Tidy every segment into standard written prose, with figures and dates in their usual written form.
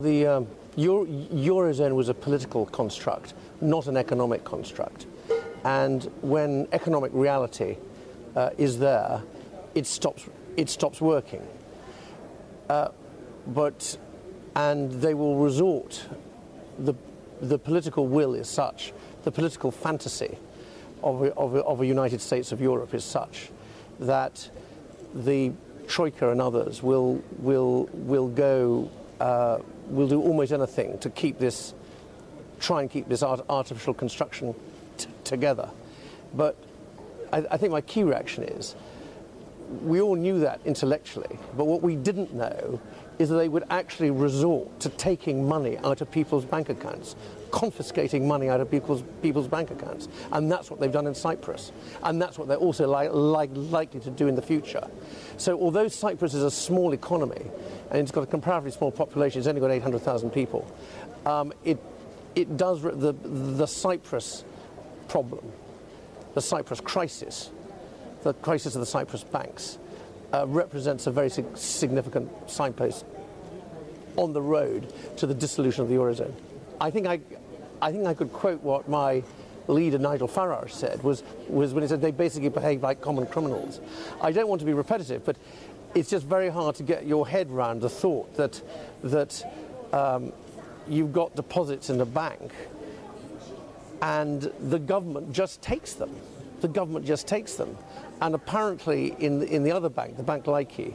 The Eurozone was a political construct, not an economic construct. And when economic reality is there, it stops working. And they will resort, the political will is such, the political fantasy of a United States of Europe is such that the Troika and others will do almost anything to try and keep this artificial construction together. But I think my key reaction is, we all knew that intellectually, but what we didn't know is that they would actually resort to taking money out of people's bank accounts, confiscating money out of people's bank accounts. And that's what they've done in Cyprus. And that's what they're also likely to do in the future. So although Cyprus is a small economy, and it's got a comparatively small population, it's only got 800,000 people, it does, the Cyprus problem, the Cyprus crisis, the crisis of the Cyprus banks, represents a very significant signpost on the road to the dissolution of the Eurozone. I think I could quote what my leader Nigel Farage said was when he said they basically behave like common criminals. I don't want to be repetitive, but it's just very hard to get your head around the thought that you've got deposits in the bank and the government just takes them. The government just takes them. And apparently in the other bank, the Bank Laiki,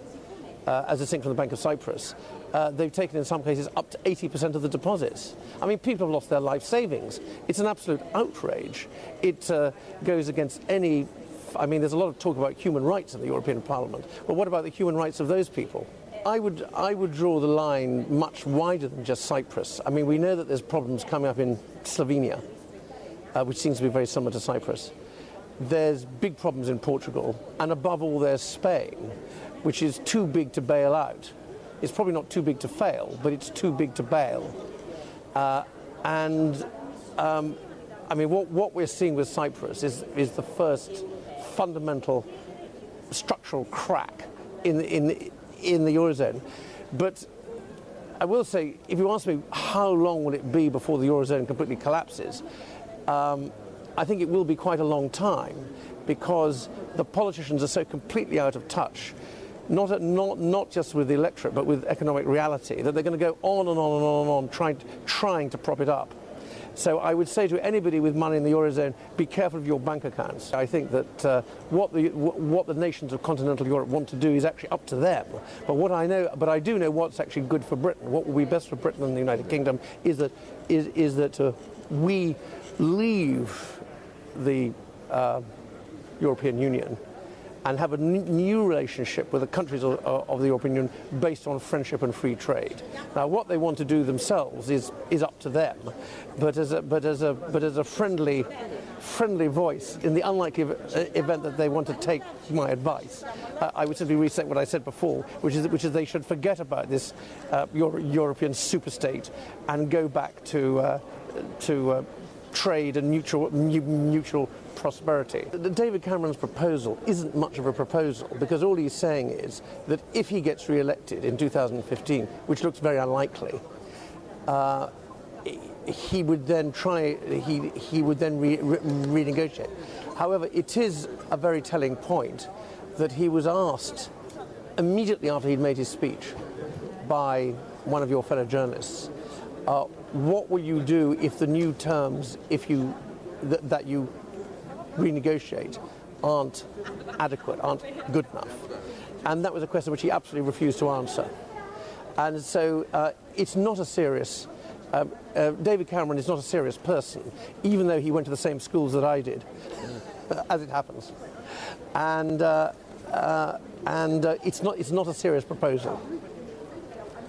as distinct from the Bank of Cyprus, they've taken in some cases up to 80% of the deposits. I mean, people have lost their life savings. It's an absolute outrage. It goes against any... I mean, there's a lot of talk about human rights in the European Parliament, but what about the human rights of those people? I would draw the line much wider than just Cyprus. I mean, we know that there's problems coming up in Slovenia, which seems to be very similar to Cyprus. There's big problems in Portugal, and above all there's Spain, which is too big to bail out. It's probably not too big to fail, but it's too big to bail. I mean, what we're seeing with Cyprus is the first fundamental structural crack in the Eurozone. But I will say, if you ask me how long will it be before the Eurozone completely collapses, I think it will be quite a long time, because the politicians are so completely out of touch, not just with the electorate, but with economic reality, that they're going to go on and on and on and on trying to prop it up. So I would say to anybody with money in the Eurozone, be careful of your bank accounts. I think that what the nations of continental Europe want to do is actually up to them. But I do know what's actually good for Britain. What will be best for Britain and the United Kingdom is that we leave the European Union and have a new relationship with the countries of the European Union based on friendship and free trade. Now, what they want to do themselves is up to them, but as a friendly voice, in the unlikely event that they want to take my advice, I would simply restate what I said before, which is they should forget about this European superstate and go back to trade and mutual prosperity. David Cameron's proposal isn't much of a proposal, because all he's saying is that if he gets re-elected in 2015, which looks very unlikely, he would then renegotiate. However, it is a very telling point that he was asked immediately after he'd made his speech by one of your fellow journalists, what will you do if the new terms, that you renegotiate, aren't adequate, aren't good enough? And that was a question which he absolutely refused to answer. And so it's not a serious... David Cameron is not a serious person, even though he went to the same schools that I did, as it happens. And it's not a serious proposal.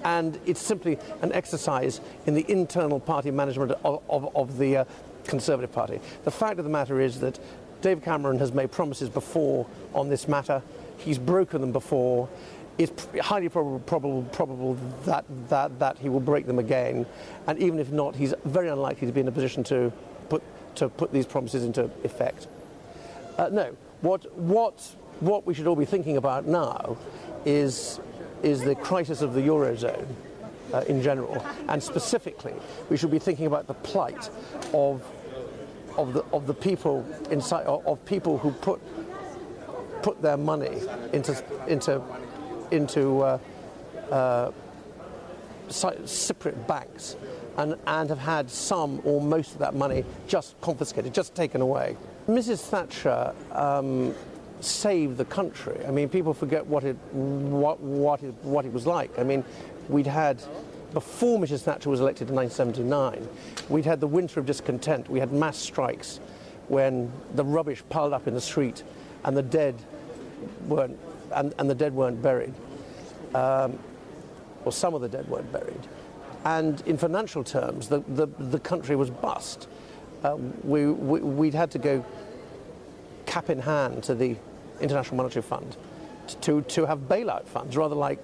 And it's simply an exercise in the internal party management of the Conservative Party. The fact of the matter is that David Cameron has made promises before on this matter. He's broken them before. It's highly probable that he will break them again. And even if not, he's very unlikely to be in a position to put these promises into effect. No, what we should all be thinking about now is the crisis of the Eurozone, in general, and specifically, we should be thinking about the plight of the people inside, of people who put their money into Cypriot banks and have had some or most of that money just confiscated, just taken away. Mrs. Thatcher saved the country. I mean, people forget what it was like. I mean, we'd had, before Mrs. Thatcher was elected in 1979, we'd had the winter of discontent. We had mass strikes when the rubbish piled up in the street and the dead weren't buried, or some of the dead weren't buried. And in financial terms, the country was bust. We'd had to go cap in hand to the International Monetary Fund to have bailout funds, rather like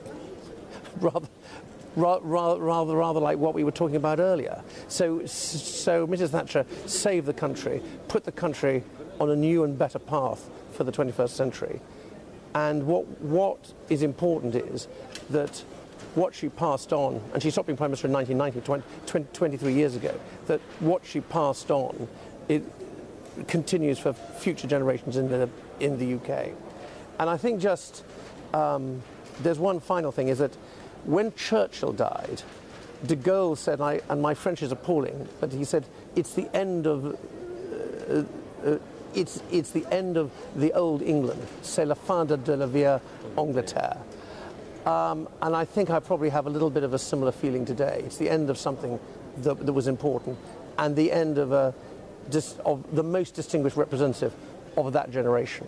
what we were talking about earlier. So Mrs. Thatcher saved the country, put the country on a new and better path for the 21st century. And what is important is that what she passed on, and she stopped being Prime Minister in 1990, 23 years ago, that what she passed on, it continues for future generations in the UK. And I think just there's one final thing, is that when Churchill died, de Gaulle said, and my French is appalling, but he said, it's the end of it's the end of the old England. C'est la fin de la vieille Angleterre. And I think I probably have a little bit of a similar feeling today. It's the end of something that was important, and the end of the most distinguished representative of that generation.